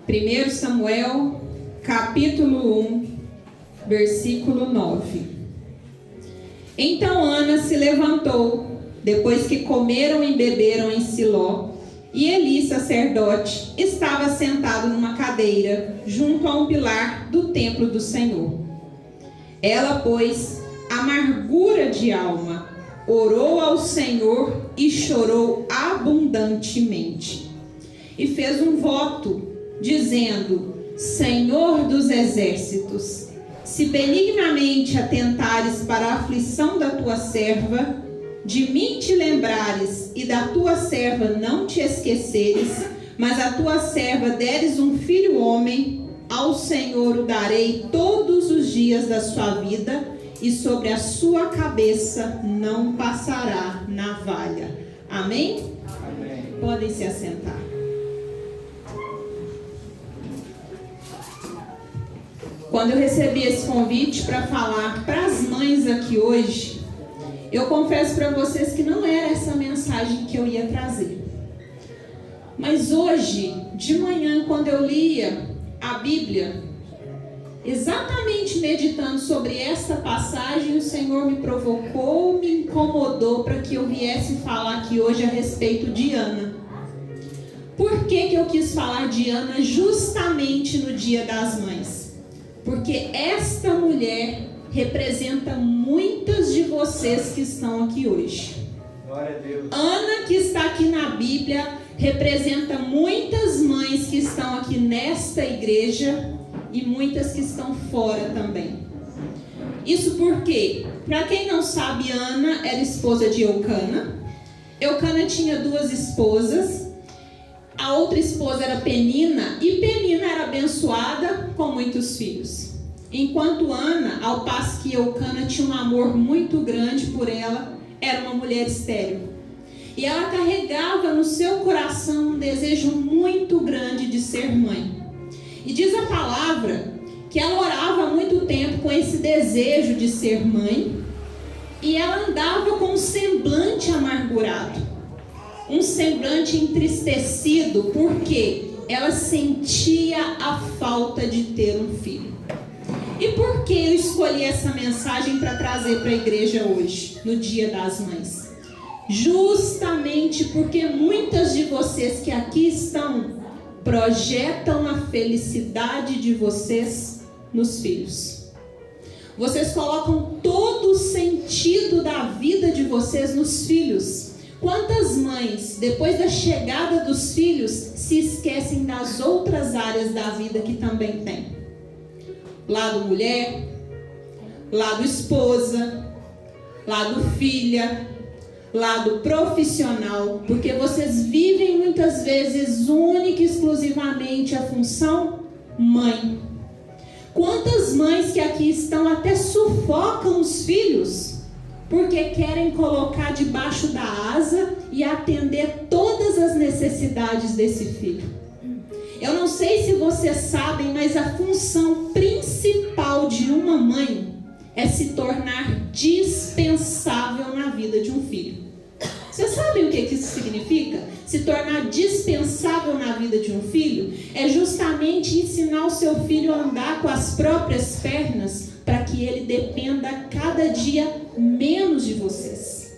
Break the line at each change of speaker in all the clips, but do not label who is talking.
1 Samuel, capítulo 1, versículo 9. Então Ana se levantou, depois que comeram e beberam em Siló, e Eli, sacerdote, estava sentado numa cadeira, junto a um pilar do templo do Senhor. Ela, pois, amargura de alma, orou ao Senhor e chorou abundantemente. E fez um voto, dizendo: Senhor dos exércitos, se benignamente atentares para a aflição da tua serva, de mim te lembrares e da tua serva não te esqueceres, mas a tua serva deres um filho homem, ao Senhor o darei todos os dias da sua vida, e sobre a sua cabeça não passará navalha. Amém?
Amém.
Podem se assentar. Quando eu recebi esse convite para falar para as mães aqui hoje, eu confesso para vocês que não era essa mensagem que eu ia trazer. Mas hoje, de manhã, quando eu lia a Bíblia, exatamente meditando sobre essa passagem, o Senhor me provocou, me incomodou para que eu viesse falar aqui hoje a respeito de Ana. Por que eu quis falar de Ana justamente no Dia das Mães? Porque esta mulher representa muitas de vocês que estão aqui hoje.
Glória a Deus.
Ana, que está aqui na Bíblia, representa muitas mães que estão aqui nesta igreja e muitas que estão fora também. Isso porque, para quem não sabe, Ana era esposa de Eucana. Eucana tinha 2 esposas. A outra esposa era Penina, e Penina era abençoada com muitos filhos. Enquanto Ana, ao passo que Eucana tinha um amor muito grande por ela, era uma mulher estéril. E ela carregava no seu coração um desejo muito grande de ser mãe. E diz a palavra que ela orava há muito tempo com esse desejo de ser mãe, e ela andava com um semblante amargurado. Um semblante entristecido, porque ela sentia a falta de ter um filho. E por que eu escolhi essa mensagem para trazer para a igreja hoje, no Dia das Mães? Justamente porque muitas de vocês que aqui estão projetam a felicidade de vocês nos filhos. Vocês colocam todo o sentido da vida de vocês nos filhos. Quantas mães, depois da chegada dos filhos, se esquecem das outras áreas da vida que também tem? Lado mulher, lado esposa, lado filha, lado profissional, porque vocês vivem muitas vezes única e exclusivamente a função mãe. Quantas mães que aqui estão até sufocam os filhos, porque querem colocar debaixo da asa e atender todas as necessidades desse filho. Eu não sei se vocês sabem, mas a função principal de uma mãe é se tornar dispensável na vida de um filho. Vocês sabem o que isso significa? Se tornar dispensável na vida de um filho é justamente ensinar o seu filho a andar com as próprias pernas, para que ele dependa cada dia menos de vocês.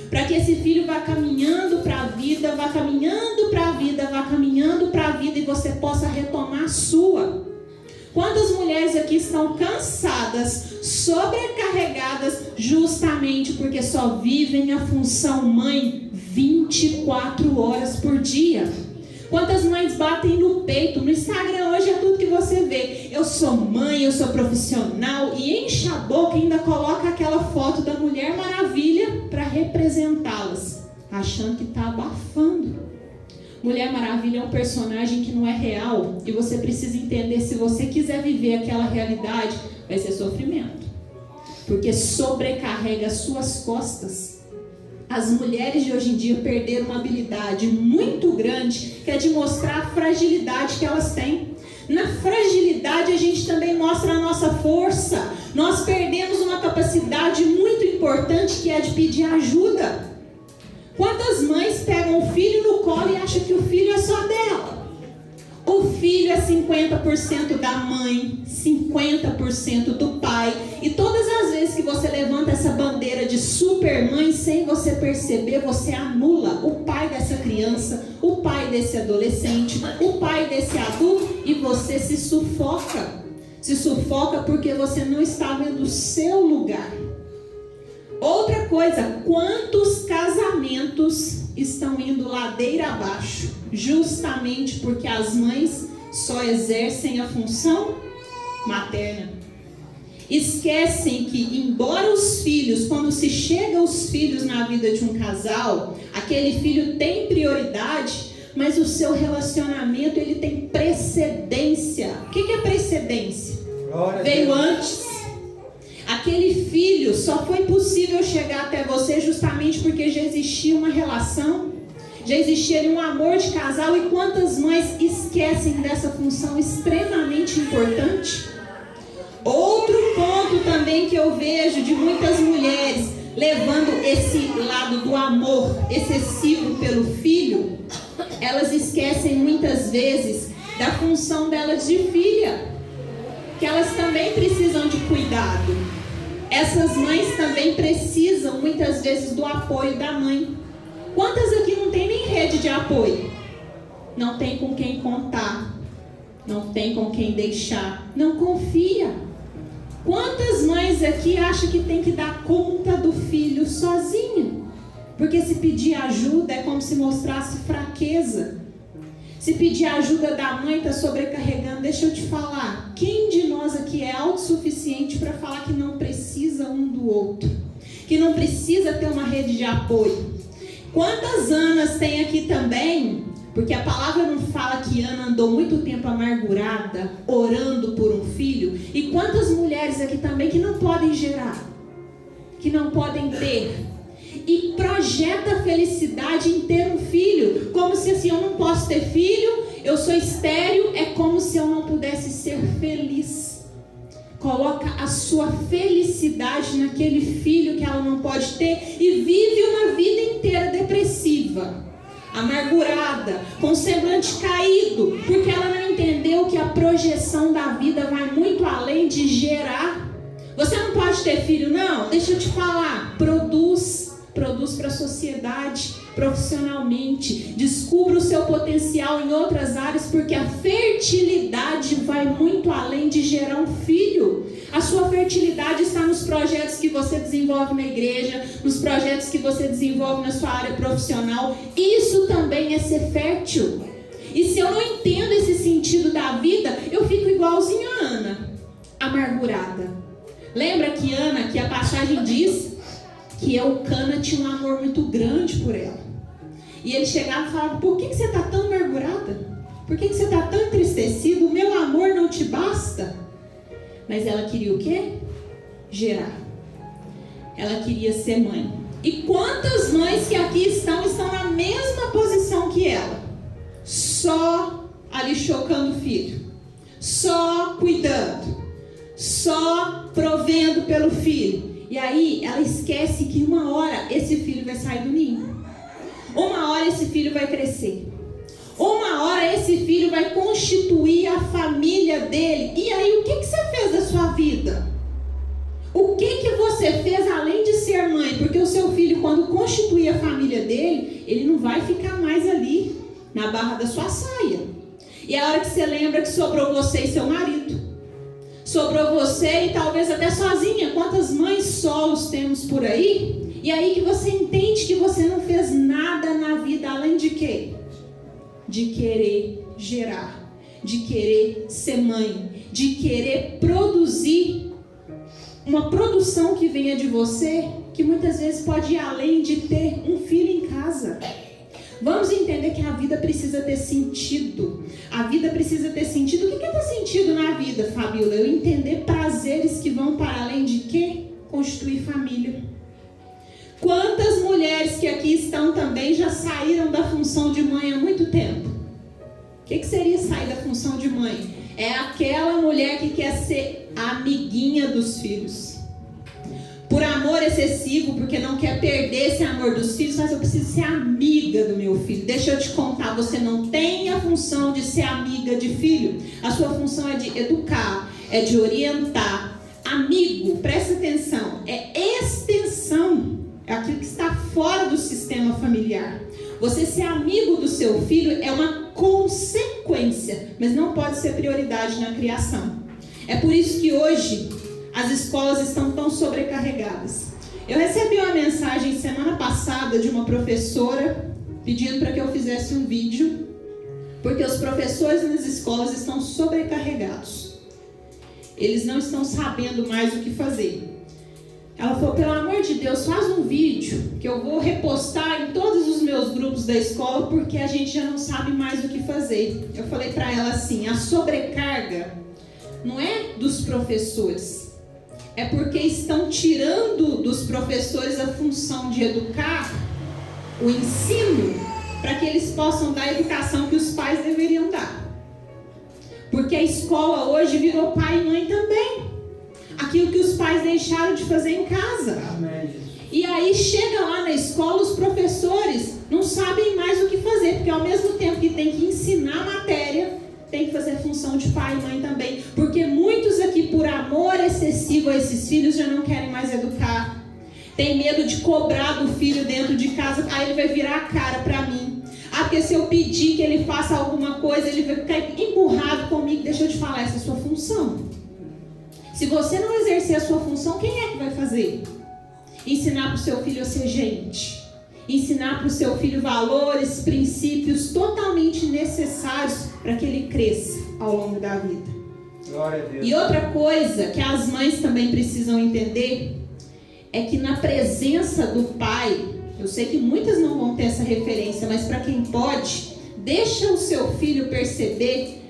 Para que esse filho vá caminhando para a vida, vá caminhando para a vida, vá caminhando para a vida, e você possa retomar a sua. Quantas mulheres aqui estão cansadas, sobrecarregadas, justamente porque só vivem a função mãe 24 horas por dia? Quantas mães batem no peito? No Instagram hoje é tudo que você vê. Eu sou mãe, eu sou profissional, e enche a boca e ainda coloca aquela foto da Mulher Maravilha para representá-las, achando que está abafando. Mulher Maravilha é um personagem que não é real, e você precisa entender, se você quiser viver aquela realidade, vai ser sofrimento, porque sobrecarrega as suas costas. As mulheres de hoje em dia perderam uma habilidade muito grande, que é de mostrar a fragilidade que elas têm. Na fragilidade a gente também mostra a nossa força. Nós perdemos uma capacidade muito importante, que é de pedir ajuda. Quantas mães pegam o filho no colo e acham que o filho é só dela? O filho é 50% da mãe, 50% do pai. E todas as vezes que você levanta essa bandeira de supermãe, sem você perceber, você anula o pai dessa criança, o pai desse adolescente, o pai desse adulto, e você se sufoca. Se sufoca porque você não está vendo o seu lugar. Outra coisa, quantos casamentos estão indo ladeira abaixo, justamente porque as mães só exercem a função materna. Esquecem que, embora os filhos, quando se chega aos filhos na vida de um casal, aquele filho tem prioridade, mas o seu relacionamento, ele tem precedência. O que é precedência? Veio antes. Aquele filho só foi possível chegar até você justamente porque já existia uma relação, já existia um amor de casal. E quantas mães esquecem dessa função extremamente importante? Outro ponto também que eu vejo de muitas mulheres levando esse lado do amor excessivo pelo filho, elas esquecem muitas vezes da função delas de filha, que elas também precisam de cuidado. Essas mães também precisam muitas vezes do apoio da mãe. Quantas aqui não tem nem rede de apoio? Não tem com quem contar, não tem com quem deixar, não confia. Quantas mães aqui acham que tem que dar conta do filho sozinha? Porque se pedir ajuda é como se mostrasse fraqueza. Se pedir ajuda da mãe está sobrecarregando. Deixa eu te falar, quem de nós aqui é autossuficiente para falar que não precisa um do outro? Que não precisa ter uma rede de apoio? Quantas Anas tem aqui também? Porque a palavra não fala que Ana andou muito tempo amargurada, orando por um filho. E quantas mulheres aqui também que não podem gerar, que não podem ter, e projeta felicidade em ter um filho, como se assim, eu não posso ter filho, eu sou estéril, é como se eu não pudesse ser feliz. Coloca a sua felicidade naquele filho que ela não pode ter e vive uma vida inteira depressiva, amargurada, com semblante caído, porque ela não entendeu que a projeção da vida vai muito além de gerar. Você não pode ter filho, não? Deixa eu te falar, produz para a sociedade, profissionalmente, descubra o seu potencial em outras áreas, porque a fertilidade vai muito além de gerar um filho. A sua fertilidade está nos projetos que você desenvolve na igreja, nos projetos que você desenvolve na sua área profissional. Isso também é ser fértil. E se eu não entendo esse sentido da vida, eu fico igualzinho a Ana, amargurada. Lembra que Ana, que a passagem diz que Eucana tinha um amor muito grande por ela. E ele chegava e falava: por que você está tão amargurada? Por que você está tão entristecido? O meu amor não te basta? Mas ela queria o quê? Gerar. Ela queria ser mãe. E quantas mães que aqui estão na mesma posição que ela? Só ali chocando o filho. Só cuidando. Só provendo pelo filho. E aí ela esquece que uma hora esse filho vai sair do ninho. Uma hora esse filho vai crescer. Uma hora esse filho vai constituir a família dele. E aí o que você fez da sua vida? O que você fez além de ser mãe? Porque o seu filho, quando constituir a família dele, ele não vai ficar mais ali na barra da sua saia. E é a hora que você lembra que sobrou você e seu marido. Sobrou você e talvez até sozinha. Quantas mães solos temos por aí? E aí que você entende que você não fez nada na vida além de quê? De querer gerar, de querer ser mãe, de querer produzir uma produção que venha de você, que muitas vezes pode ir além de ter um filho em casa. Vamos entender que a vida precisa ter sentido. A vida precisa ter sentido. O que é ter sentido na vida, Fabíola? Eu entender prazeres que vão para além de quê? Constituir família. Quantas mulheres que aqui estão também já saíram da função de mãe há muito tempo? O que seria sair da função de mãe? É aquela mulher que quer ser a amiguinha dos filhos. por amor excessivo, porque não quer perder esse amor dos filhos, mas eu preciso ser amiga do meu filho. Deixa eu te contar, você não tem a função de ser amiga de filho. A sua função é de educar, é de orientar. Amigo, presta atenção, é extensão, é aquilo que está fora do sistema familiar. Você ser amigo do seu filho é uma consequência, mas não pode ser prioridade na criação. É por isso que hoje as escolas estão tão sobrecarregadas. Eu recebi uma mensagem semana passada de uma professora pedindo para que eu fizesse um vídeo, porque os professores nas escolas estão sobrecarregados. Eles não estão sabendo mais o que fazer. Ela falou, pelo amor de Deus, faz um vídeo que eu vou repostar em todos os meus grupos da escola, porque a gente já não sabe mais o que fazer. Eu falei para ela assim, a sobrecarga não é dos professores, é porque estão tirando dos professores a função de educar, o ensino, para que eles possam dar a educação que os pais deveriam dar. Porque a escola hoje virou pai e mãe também. Aquilo que os pais deixaram de fazer em casa. Amém. E aí chega lá na escola, os professores não sabem mais o que fazer, porque ao mesmo tempo que tem que ensinar a matéria, tem que fazer função de pai e mãe também. Porque muitos aqui, por amor excessivo a esses filhos, já não querem mais educar. Tem medo de cobrar do filho dentro de casa, aí ele vai virar a cara para mim. Ah, porque se eu pedir que ele faça alguma coisa, ele vai ficar emburrado comigo. Deixa eu te falar, essa é a sua função. Se você não exercer a sua função, quem é que vai fazer? Ensinar para o seu filho a ser gente. Ensinar para o seu filho valores, princípios totalmente necessários para que ele cresça ao longo da vida. Glória a Deus. E outra coisa que as mães também precisam entender é que na presença do pai, eu sei que muitas não vão ter essa referência, mas para quem pode, deixa o seu filho perceber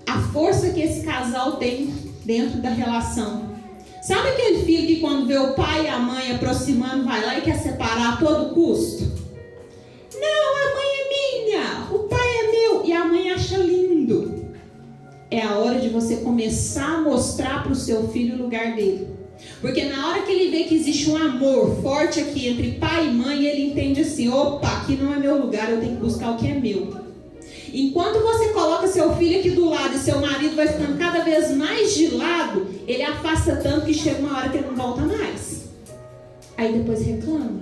a força que esse casal tem dentro da relação. Sabe aquele filho que quando vê o pai e a mãe aproximando, vai lá e quer separar a todo custo? Não, a mãe é minha, o pai é meu, e a mãe acha lindo. É a hora de você começar a mostrar para o seu filho o lugar dele. Porque na hora que ele vê que existe um amor forte aqui entre pai e mãe, ele entende assim, opa, aqui não é meu lugar, eu tenho que buscar o que é meu. Enquanto você coloca seu filho aqui do lado e seu marido vai ficando cada vez mais de lado, ele afasta tanto que chega uma hora que ele não volta mais. Aí depois reclama.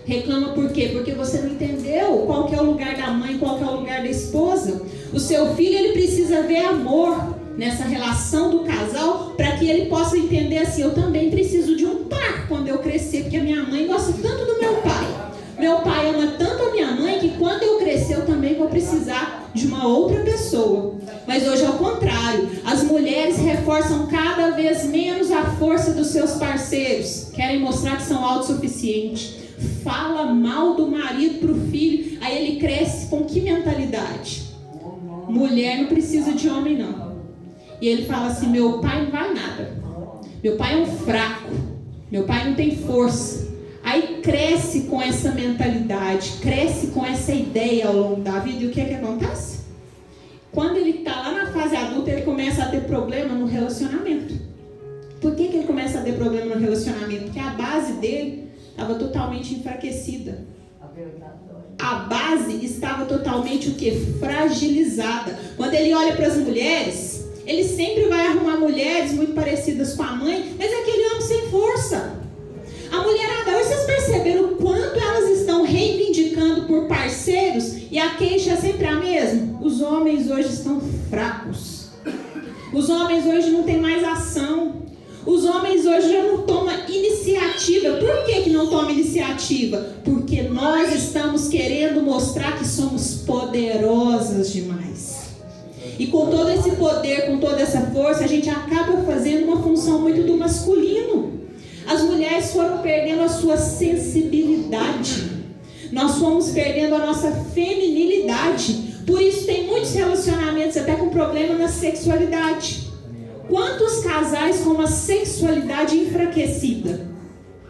Reclama por quê? Porque você não entendeu qual que é o lugar da mãe, qual que é o lugar da esposa. O seu filho, ele precisa ver amor nessa relação do casal, para que ele possa entender assim, eu também preciso de um par quando eu crescer, porque a minha mãe gosta tanto do meu pai. Meu pai ama tanto a minha mãe que quando eu crescer eu também vou precisar de uma outra pessoa. Mas hoje é o contrário. As mulheres reforçam cada vez menos a força dos seus parceiros. Querem mostrar que são autossuficientes. Fala mal do marido para o filho. Aí ele cresce com que mentalidade? Mulher não precisa de homem não. E ele fala assim, meu pai não vai nada. Meu pai é um fraco. Meu pai não tem força. Aí cresce com essa mentalidade, cresce com essa ideia ao longo da vida. E o que é que acontece? Quando ele está lá na fase adulta, ele começa a ter problema no relacionamento. Por que ele começa a ter problema no relacionamento? Porque a base dele estava totalmente enfraquecida. A base estava totalmente o quê? Fragilizada. Quando ele olha para as mulheres, ele sempre vai arrumar mulheres muito parecidas com a mãe, mas é aquele homem sem força. A mulherada, hoje vocês perceberam o quanto elas estão reivindicando por parceiros e a queixa é sempre a mesma? Os homens hoje estão fracos. Os homens hoje não têm mais ação. Os homens hoje já não tomam iniciativa. Por que não tomam iniciativa? Porque nós estamos querendo mostrar que somos poderosas demais. E com todo esse poder, com toda essa força, a gente acaba fazendo uma função muito do masculino. As mulheres foram perdendo a sua sensibilidade. Nós fomos perdendo a nossa feminilidade. Por isso tem muitos relacionamentos até com problema na sexualidade. Quantos casais com uma sexualidade enfraquecida?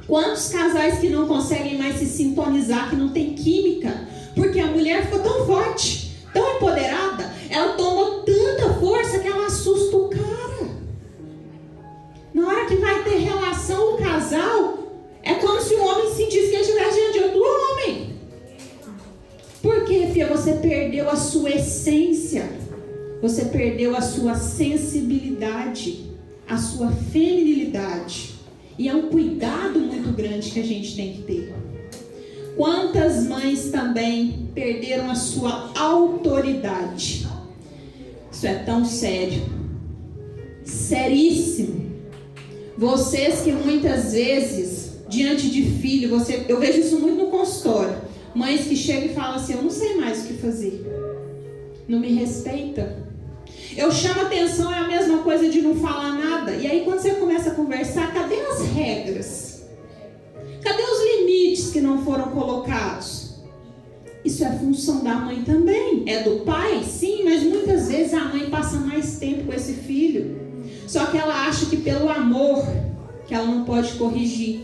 Quantos casais que não conseguem mais se sintonizar, que não tem química? Porque a mulher ficou tão forte, tão empoderada, ela tomou tanta força que ela assusta o cara. Na hora que vai ter relação do casal, perdeu a sua sensibilidade, a sua feminilidade. E é um cuidado muito grande que a gente tem que ter. Quantas mães também perderam a sua autoridade? Isso é tão sério, seríssimo. Vocês que muitas vezes, diante de filho, eu vejo isso muito no consultório, mães que chegam e falam assim: eu não sei mais o que fazer, não me respeita. Eu chamo atenção, é a mesma coisa de não falar nada. E aí quando você começa a conversar, cadê as regras? Cadê os limites que não foram colocados? Isso é função da mãe também. É do pai? Sim, mas muitas vezes a mãe passa mais tempo com esse filho. Só que ela acha que pelo amor, que ela não pode corrigir,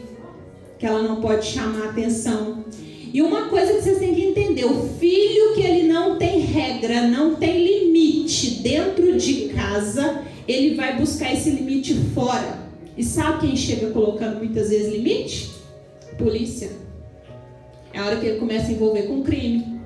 que ela não pode chamar atenção. E uma coisa que vocês têm que entender: o filho que ele não tem regra, não tem limite dentro de casa, ele vai buscar esse limite fora. E sabe quem chega colocando muitas vezes limite? Polícia. É a hora que ele começa a envolver com crime,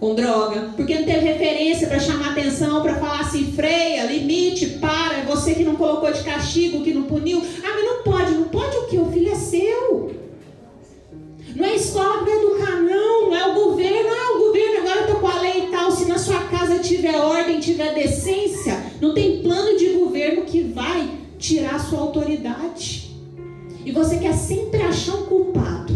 com droga, porque não teve referência para chamar atenção, para falar assim: freia, limite, para, é você que não colocou de castigo, que não puniu. Ah, mas não pode o quê? O filho é seu. Não é a escola que vai educar, não é o governo. Agora eu tô com a lei e tal. Se na sua casa tiver ordem, tiver decência, não tem plano de governo que vai tirar a sua autoridade. E você quer sempre achar um culpado.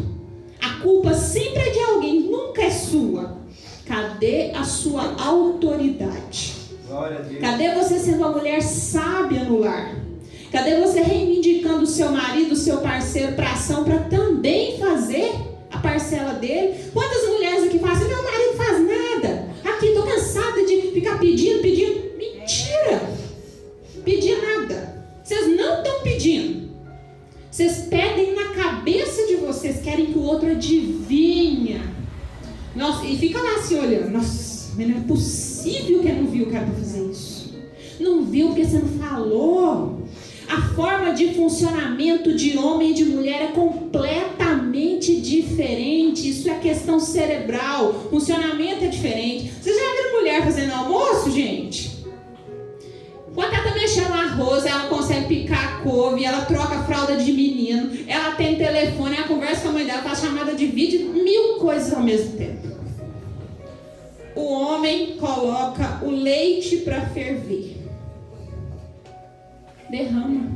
A culpa sempre é de alguém, nunca é sua. Cadê a sua autoridade?
Glória a Deus.
Cadê você sendo uma mulher sábia no lar? Cadê você reivindicando o seu marido, o seu parceiro para ação, para também fazer a parcela dele? Quantas mulheres aqui falam assim: meu marido não faz nada, aqui estou cansada de ficar pedindo. Mentira! Pedir nada. Vocês não estão pedindo. Vocês pedem na cabeça de vocês, querem que o outro adivinha. Nossa, e fica lá se olhando: nossa, mas não é possível que eu não viu o cara para fazer isso. Não viu porque você não falou. A forma de funcionamento de homem e de mulher é completamente diferente. Isso é questão cerebral. Funcionamento é diferente. Vocês já viram mulher fazendo almoço, gente? Quando ela tá mexendo no arroz, ela consegue picar a couve, ela troca a fralda de menino, ela tem telefone, ela conversa com a mãe dela, faz chamada de vídeo, 1000 coisas ao mesmo tempo. O homem coloca o leite para ferver. Derrama.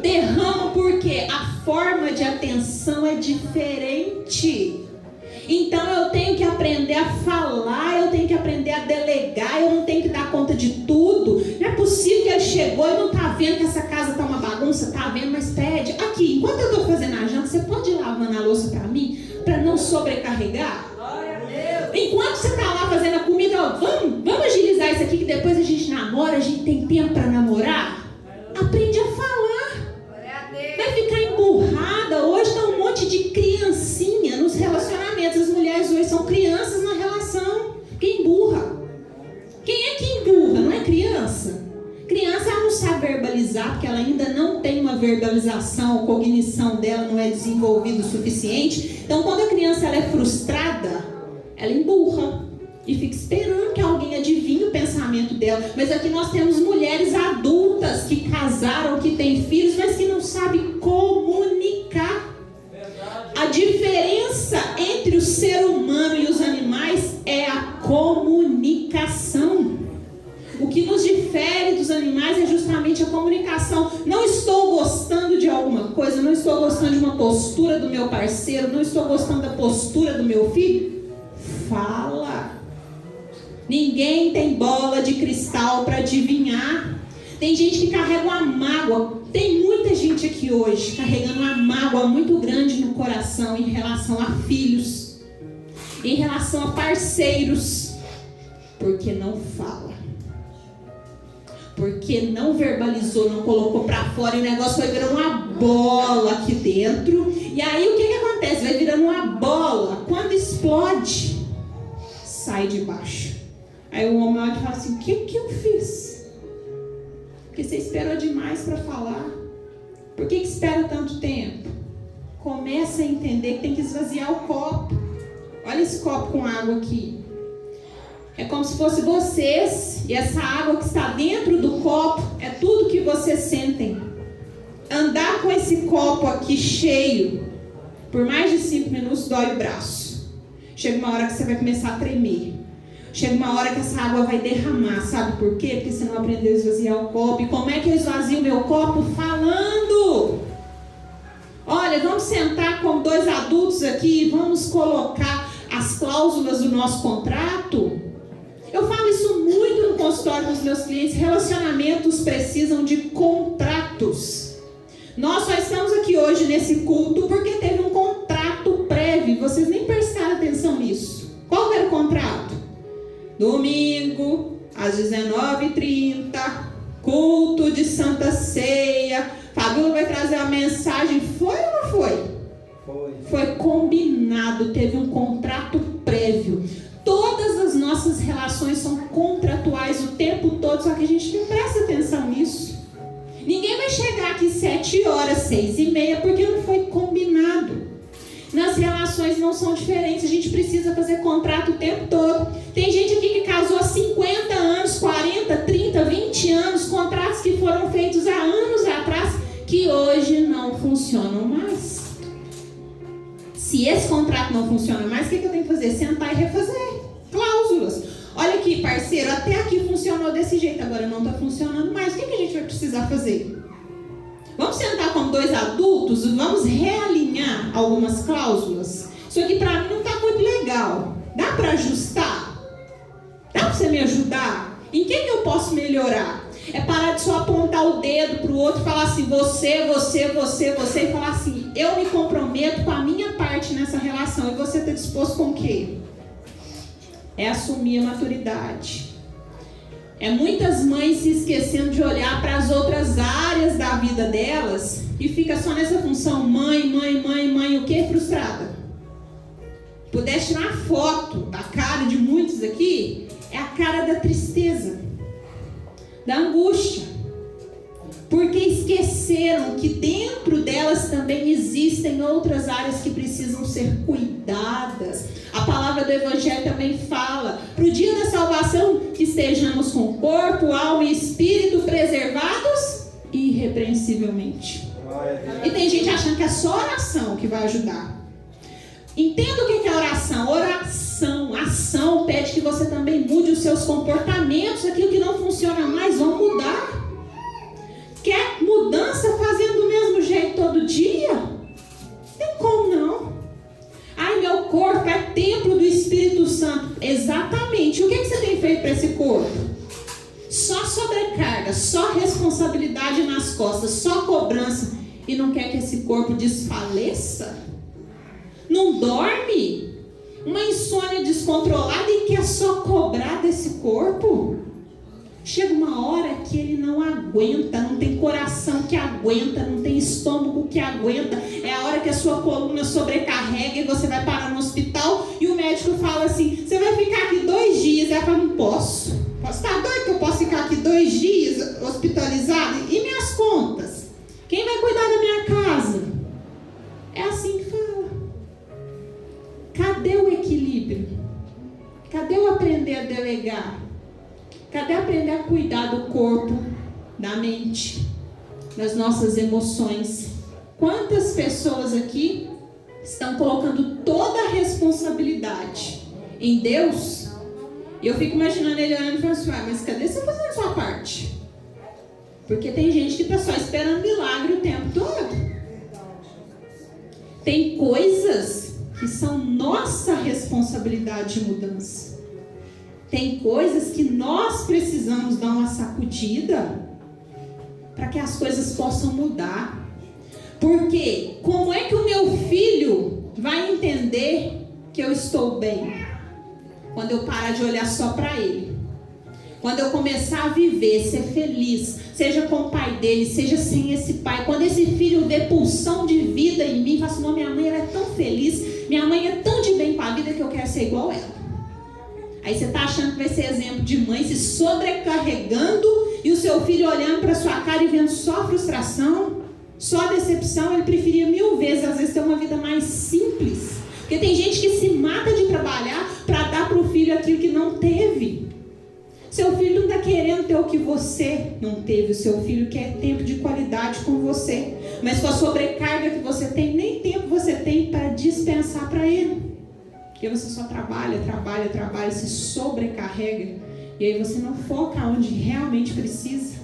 Derrama porque a forma de atenção é diferente. Então eu tenho que aprender a falar, eu tenho que aprender a delegar, eu não tenho que dar conta de tudo. Não é possível que ele chegou e não está vendo que essa casa está uma bagunça, está vendo, mas pede. Aqui, enquanto eu estou fazendo a janta, você pode ir lavando a louça para mim, para não sobrecarregar? Enquanto você está lá fazendo a comida, ó, vamos agilizar isso aqui, que depois a gente namora, a gente tem tempo para namorar. Aprende a falar. Vai ficar emburrada. Hoje está um monte de criancinha nos relacionamentos. As mulheres hoje são crianças na relação. Quem emburra? Quem é que emburra? Não é criança? Criança, ela não sabe verbalizar, porque ela ainda não tem uma verbalização, a cognição dela não é desenvolvida o suficiente. Então, quando a criança ela é frustrada, ela emburra e fica esperando que alguém adivinhe o pensamento dela. Mas aqui nós temos mulheres adultas que casaram, que têm filhos, mas que não sabem comunicar. A diferença entre o ser humano e os animais é a comunicação. O que nos difere dos animais é justamente a comunicação. Não estou gostando de alguma coisa, não estou gostando de uma postura do meu parceiro, não estou gostando da postura do meu filho. Fala. Ninguém tem bola de cristal para adivinhar. Tem gente que carrega uma mágoa. Tem muita gente aqui hoje carregando uma mágoa muito grande no coração em relação a filhos, em relação a parceiros, porque não fala, porque não verbalizou, não colocou para fora, e o negócio vai virando uma bola aqui dentro. E aí o que acontece? Vai virando uma bola. Quando explode, sai de baixo. Aí o homem olha e fala assim: o que eu fiz? Porque você esperou demais para falar. Por que espera tanto tempo? Começa a entender que tem que esvaziar o copo. Olha esse copo com água aqui. É como se fosse vocês e essa água que está dentro do copo é tudo que vocês sentem. Andar com esse copo aqui cheio por mais de 5 minutos dói o braço. Chega uma hora que você vai começar a tremer. Chega uma hora que essa água vai derramar. Sabe por quê? Porque você não aprendeu a esvaziar o copo. E como é que eu esvazio o meu copo? Falando. Olha, vamos sentar como 2 adultos aqui e vamos colocar as cláusulas do nosso contrato. Eu falo isso muito no consultório com os meus clientes. Relacionamentos precisam de contratos. Nós só estamos aqui hoje nesse culto porque teve um contrato prévio. Vocês nem prestaram atenção nisso. Qual era o contrato? Domingo, às 19h30, culto de Santa Ceia. Fabíola vai trazer a mensagem. Foi ou não foi? Foi combinado, teve um contrato prévio. Todas as nossas relações são contratuais o tempo todo, só que a gente não presta atenção nisso. Ninguém vai chegar aqui 7 horas, 6h30, porque não foi combinado. Nas relações não são diferentes, a gente precisa fazer contrato o tempo todo. Tem gente aqui que casou há 50 anos, 40, 30, 20 anos, contratos que foram feitos há anos atrás, que hoje não funcionam mais. Se esse contrato não funciona mais, o que eu tenho que fazer? Sentar e refazer cláusulas. Olha aqui, parceiro, até aqui funcionou desse jeito, agora não está funcionando mais. O que a gente vai precisar fazer? Vamos sentar como 2 adultos e vamos realinhar algumas cláusulas? Isso aqui para mim não está muito legal. Dá para ajustar? Dá para você me ajudar? Em que eu posso melhorar? É parar de só apontar o dedo para o outro e falar assim, você, e falar assim, eu me comprometo com a minha parte nessa relação. E você está disposto com o quê? É assumir a maturidade. É muitas mães se esquecendo de olhar para as outras áreas da vida delas e fica só nessa função, mãe, o que? Frustrada. Pudesse tirar uma foto da cara de muitos aqui, é a cara da tristeza, da angústia, porque esqueceram que dentro delas também existem outras áreas que precisam ser cuidadas. A palavra do Evangelho também fala, para o dia da salvação, que estejamos com corpo, alma e espírito preservados irrepreensivelmente. E tem gente achando que é só oração que vai ajudar. Entenda o que é oração. Ação pede que você também mude os seus comportamentos. Aquilo que não funciona mais, vão mudar. Quer mudança fazendo do mesmo jeito todo dia? Não tem como não. Ai, meu corpo é templo do Espírito Santo. Exatamente. O que você tem feito para esse corpo? Só sobrecarga, só responsabilidade nas costas, só cobrança. E não quer que esse corpo desfaleça? Não dorme? Uma insônia descontrolada e quer só cobrar desse corpo? Chega uma hora que ele não aguenta, não tem coração que aguenta, não tem estômago que aguenta. É a hora que a sua coluna sobrecarrega e você vai parar no hospital e o médico fala assim, você vai ficar aqui 2 dias. Ela fala, não posso. Você está doido que eu posso ficar aqui 2 dias hospitalizado? E minhas contas? Quem vai cuidar da minha casa? É assim que fala. Cadê o equilíbrio? Cadê o aprender a delegar? Cadê aprender a cuidar do corpo, da mente, das nossas emoções? Quantas pessoas aqui estão colocando toda a responsabilidade em Deus? E eu fico imaginando ele olhando e falando assim, mas cadê você fazendo a sua parte? Porque tem gente que está só esperando milagre o tempo todo. Tem coisas que são nossa responsabilidade de mudança. Tem coisas que nós precisamos dar uma sacudida para que as coisas possam mudar. Porque como é que o meu filho vai entender que eu estou bem? Quando eu parar de olhar só para ele. Quando eu começar a viver, ser feliz, seja com o pai dele, seja sem esse pai. Quando esse filho vê pulsão de vida em mim, fala assim, não, minha mãe ela é tão feliz, minha mãe é tão de bem com a vida que eu quero ser igual ela. Aí você está achando que vai ser exemplo de mãe se sobrecarregando e o seu filho olhando para sua cara e vendo só frustração, só decepção. Ele preferia 1000 vezes, às vezes, ter uma vida mais simples. Porque tem gente que se mata de trabalhar para dar para o filho aquilo que não teve. Seu filho não está querendo ter o que você não teve. O seu filho quer tempo de qualidade com você. Mas com a sobrecarga que você tem, nem tempo você tem para dispensar para ele. Porque você só trabalha, se sobrecarrega. E aí você não foca onde realmente precisa.